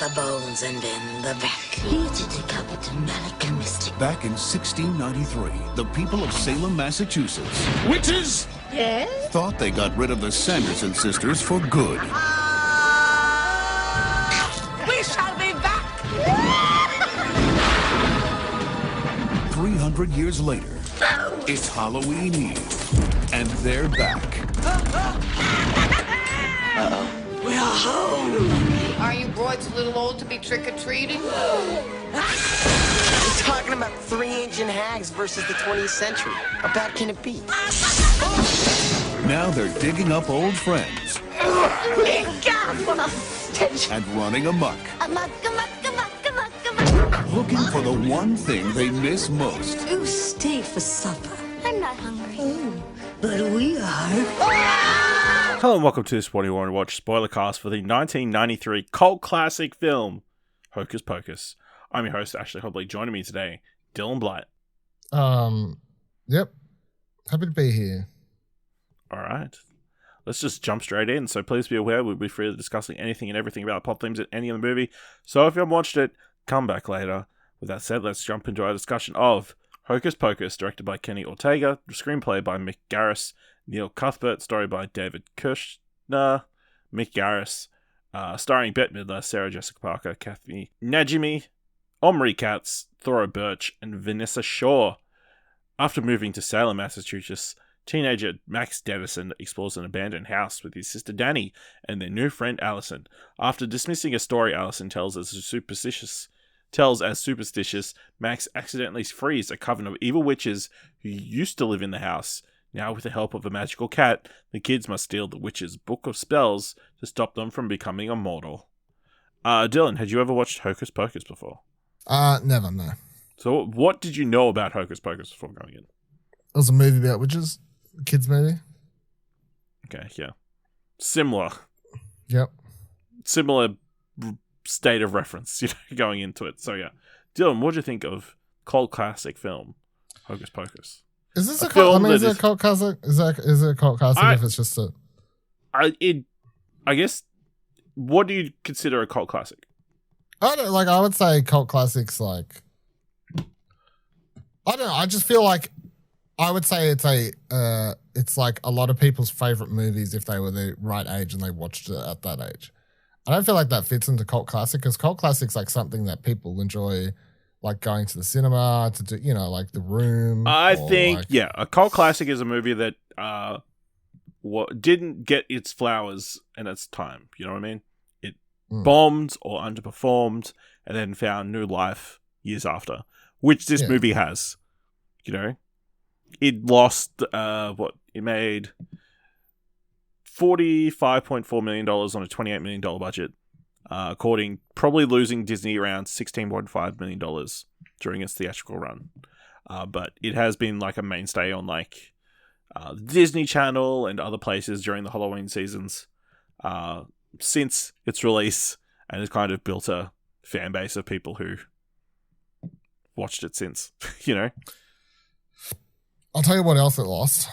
the bones and in the back. Back in 1693, the people of Salem, Massachusetts, Witches! Yes? thought they got rid of the Sanderson sisters for good. We shall be back! 300 years later, it's Halloween Eve, and they're back. We're home! Are you broads a little old to be trick-or-treating? We're talking about 3 ancient hags versus the 20th century. How bad can it be? Now they're digging up old friends God, what a stench! and running amok, Come on. looking for the one thing they miss most. You stay for supper. I'm not hungry. Oh, but we are. Hello and welcome to this What Do You Want to Watch Spoilercast for the 1993 cult classic film, Hocus Pocus. I'm your host, Ashley Hobley. Joining me today, Dylan Blight. Yep. Happy to be here. Alright. Let's just jump straight in. So please be aware we'll be freely discussing anything and everything about plot themes in any of the movie. So if you haven't watched it, come back later. With that said, let's jump into our discussion of Hocus Pocus, directed by Kenny Ortega, screenplay by Mick Garris, Neil Cuthbert, story by David Kirschner, Mick Garris, starring Bette Midler, Sarah Jessica Parker, Kathy Najimy, Omri, Katz, Thora, Birch, and Vinessa Shaw. After moving to Salem, Massachusetts, teenager Max Dennison explores an abandoned house with his sister Danny and their new friend Allison. After dismissing a story Allison tells as superstitious, Max accidentally frees a coven of evil witches who used to live in the house. Now, with the help of a magical cat, the kids must steal the witch's book of spells to stop them from becoming immortal. Dylan, had you ever watched Hocus Pocus before? Never, no. So, what did you know about Hocus Pocus before going in? It was a movie about witches. A kids movie. Okay, yeah. Similar Yep. state of reference, going into it. So, yeah. Dylan, what do you think of cult classic film, Hocus Pocus? Is this a cult? I mean, is it a cult classic? Is it a cult classic if it's just a... I guess, what do you consider a cult classic? I would say cult classics, like... I don't know, I just feel like I would say it's like a lot of people's favorite movies if they were the right age and they watched it at that age. I don't feel like that fits into cult classic because cult classic's like something that people enjoy, like going to the cinema to do, like The Room. I think, a cult classic is a movie that didn't get its flowers in its time. You know what I mean? It bombed or underperformed and then found new life years after, which this movie has. It lost it made $45.4 million on a $28 million budget, probably losing Disney around $16.5 million during its theatrical run. But it has been like a mainstay on the Disney Channel and other places during the Halloween seasons since its release, and has kind of built a fan base of people who watched it since, I'll tell you what else it lost.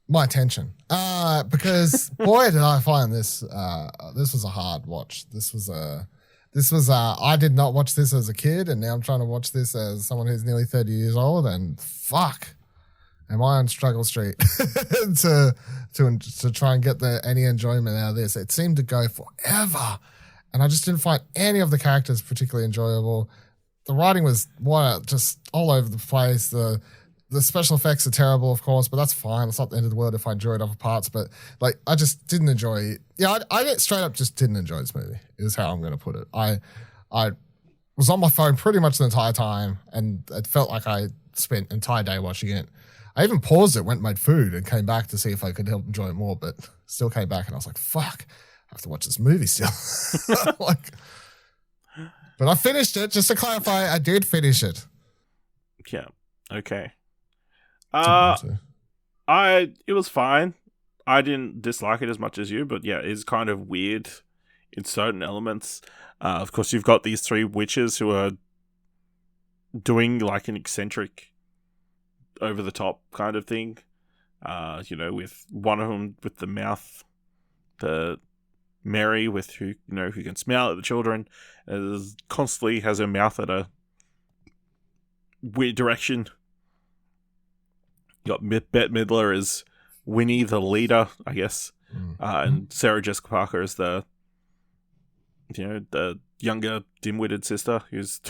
My attention. Because boy did I find this this was a hard watch. This was I did not watch this as a kid, and now I'm trying to watch this as someone who's nearly 30 years old, and fuck. Am I on struggle street to try and get any enjoyment out of this? It seemed to go forever, and I just didn't find any of the characters particularly enjoyable. The writing was just all over the place. The special effects are terrible, of course, but that's fine. It's not the end of the world if I enjoyed other parts. But I just didn't enjoy it. Yeah, I straight up just didn't enjoy this movie. Is how I'm going to put it. I was on my phone pretty much the entire time, and it felt like I spent an entire day watching it. I even paused it, went and made food, and came back to see if I could help enjoy it more. But still came back, and I was like, "Fuck, I have to watch this movie still." But I finished it. Just to clarify, I did finish it. Yeah. Okay. It was fine. I didn't dislike it as much as you, but yeah, it's kind of weird in certain elements. Of course, you've got these three witches who are doing like an eccentric, over the top kind of thing. With one of them with the mouth, the Mary with who can smell at the children, constantly has her mouth at a weird direction. You got Bette Midler as Winnie, the leader, I guess, and Sarah Jessica Parker as the younger dim-witted sister who's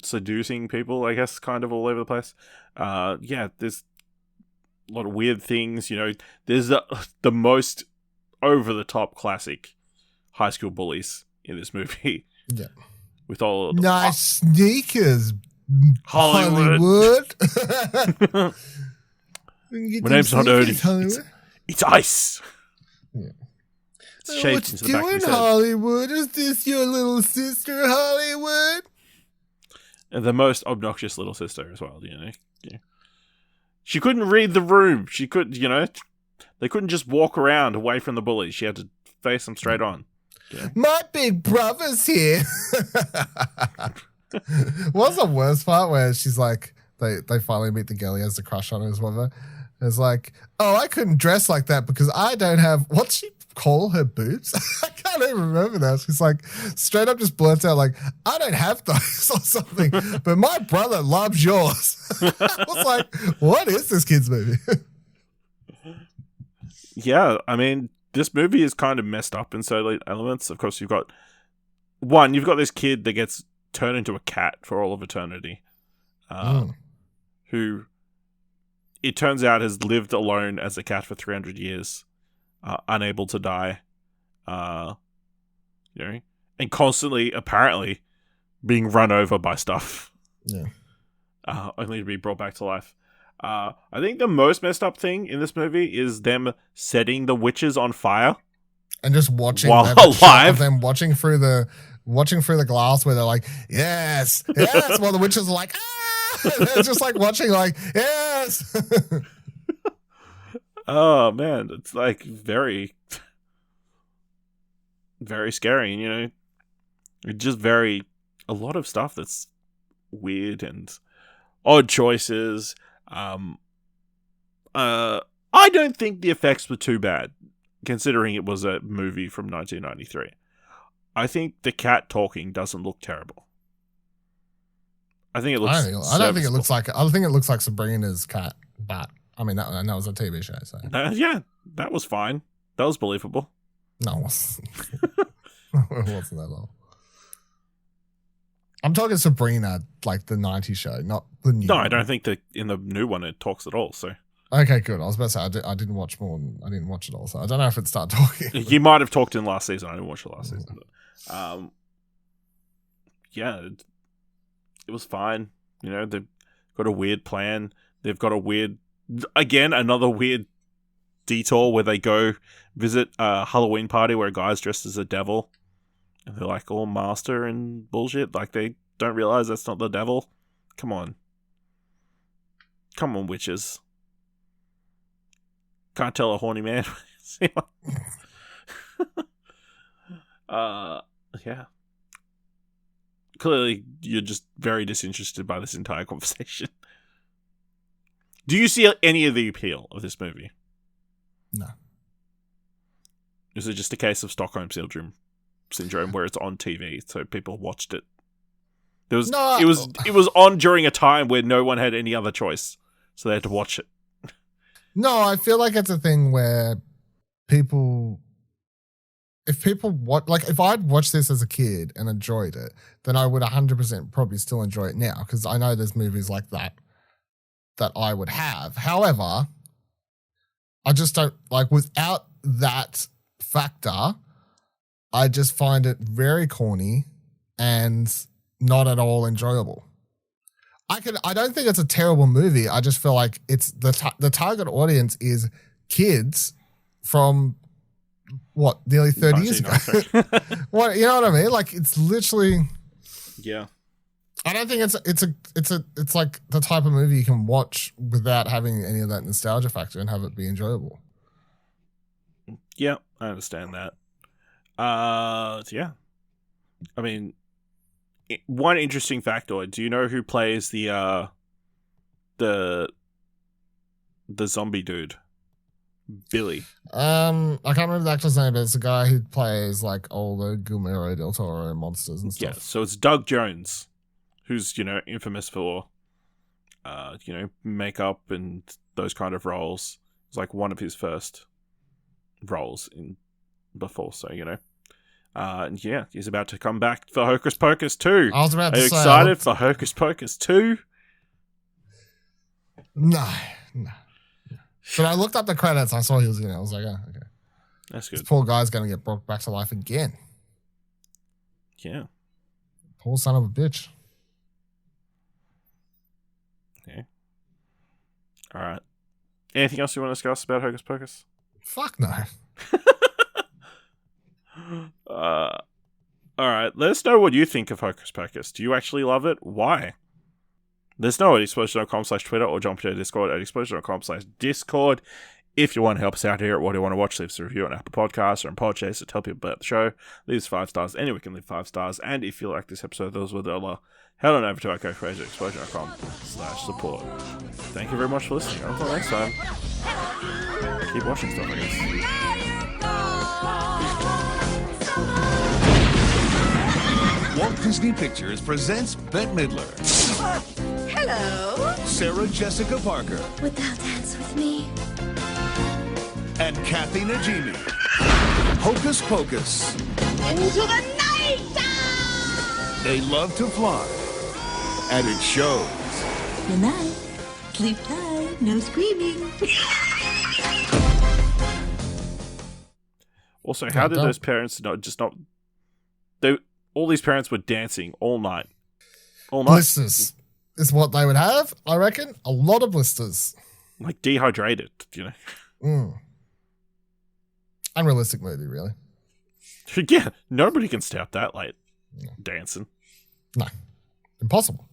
seducing people, I guess, kind of all over the place. There's a lot of weird things. There's the most over-the-top classic high school bullies in this movie. Yeah. With all of nice sneakers, Hollywood. My name's not Odie. It's Ice. Yeah. It's shaped into the back of his head. Hollywood? Is this your little sister, Hollywood? And the most obnoxious little sister as well, Yeah. She couldn't read the room. She could, they couldn't just walk around away from the bullies. She had to face them straight on. Yeah. My big brother's here. What's the worst part where she's like, they finally meet the girl he has the crush on his mother. It's like, oh, I couldn't dress like that because I don't have, what's she call her boobs? I can't even remember that. She's like, straight up just blurts out like, I don't have those or something, but my brother loves yours. I was like, what is this kid's movie? Yeah, I mean, this movie is kind of messed up in so many elements. Of course, you've got this kid that gets turned into a cat for all of eternity, who it turns out has lived alone as a cat for 300 years, unable to die, and constantly, apparently, being run over by stuff. Yeah. Only to be brought back to life. I think the most messed up thing in this movie is them setting the witches on fire. And just watching while them, alive. Them watching through the glass where they're like, yes, yes, while the witches are like, ah! They're just like watching like, yes. Oh man, it's like very, very scary, It's just a lot of stuff that's weird and odd choices. I don't think the effects were too bad, considering it was a movie from 1993. I think the cat talking doesn't look terrible. I think it looks. I don't think it looks like. I think it looks like Sabrina's cat, but I mean that was a TV show. So yeah, that was fine. That was believable. No, it wasn't. It wasn't that long. I'm talking Sabrina, like the 90s show, not the new. No, one. I don't think that in the new one it talks at all. So okay, good. I was about to say I didn't watch more. I didn't watch it all, so I don't know if it started talking. You might have talked in last season. I didn't watch it last season. But, it was fine. They've got a weird plan. They've got another weird detour where they go visit a Halloween party where a guy's dressed as a devil. And they're like all master and bullshit. Like they don't realize that's not the devil. Come on, witches. Can't tell a horny man. Yeah. Clearly, you're just very disinterested by this entire conversation. Do you see any of the appeal of this movie? No. Is it just a case of Stockholm syndrome where it's on TV, so people watched it? It was on during a time where no one had any other choice, so they had to watch it. No, I feel like it's a thing where if I'd watched this as a kid and enjoyed it, then I would 100% probably still enjoy it now, because I know there's movies like that I would have. However, I just don't, like, without that factor, I just find it very corny and not at all enjoyable. I don't think it's a terrible movie. I just feel like it's the target audience is kids from what, nearly 30 years ago. What, you know what I mean? Like, it's literally. Yeah. I don't think it's like the type of movie you can watch without having any of that nostalgia factor and have it be enjoyable. Yeah, I understand that. Yeah. I mean, one interesting factoid. Do you know who plays the zombie dude Billy. I can't remember the actor's name, but it's a guy who plays like all the Guillermo del Toro monsters and stuff. Yeah, so it's Doug Jones, who's, infamous for, makeup and those kind of roles. It's like one of his first roles before, so, and yeah, he's about to come back for Hocus Pocus 2. I was about Are to you say, excited for Hocus Pocus 2? No. But I looked up the credits. I saw he was in it. I was like, oh, okay. That's good. This poor guy's going to get brought back to life again. Yeah. Poor son of a bitch. Okay. All right. Anything else you want to discuss about Hocus Pocus? Fuck no. All right. Let us know what you think of Hocus Pocus. Do you actually love it? Why? Let us know at explosion.com/Twitter or jump to our Discord at explosion.com/Discord. If you want to help us out here at What Do You Want to Watch, leave us a review on Apple Podcasts or on Podchaser to tell people about the show. Leave us 5 stars. Anywhere can leave 5 stars. And if you like this episode, those with $1, head on over to our co-creators at explosion.com/support. Thank you very much for listening. Until next time, keep watching stuff, I guess. Walt Disney Pictures presents Bette Midler, Hello. Sarah Jessica Parker, Would thou dance with me? and Kathy Najimy. Hocus Pocus. Into the night! They love to fly. And it shows. Good night. Sleep tight. No screaming. Also, how did those parents all these parents were dancing all night? All night. Blisters is what they would have, I reckon. A lot of blisters. Like dehydrated, Unrealistic movie, really. Yeah, nobody can stay up that late dancing. No. Impossible.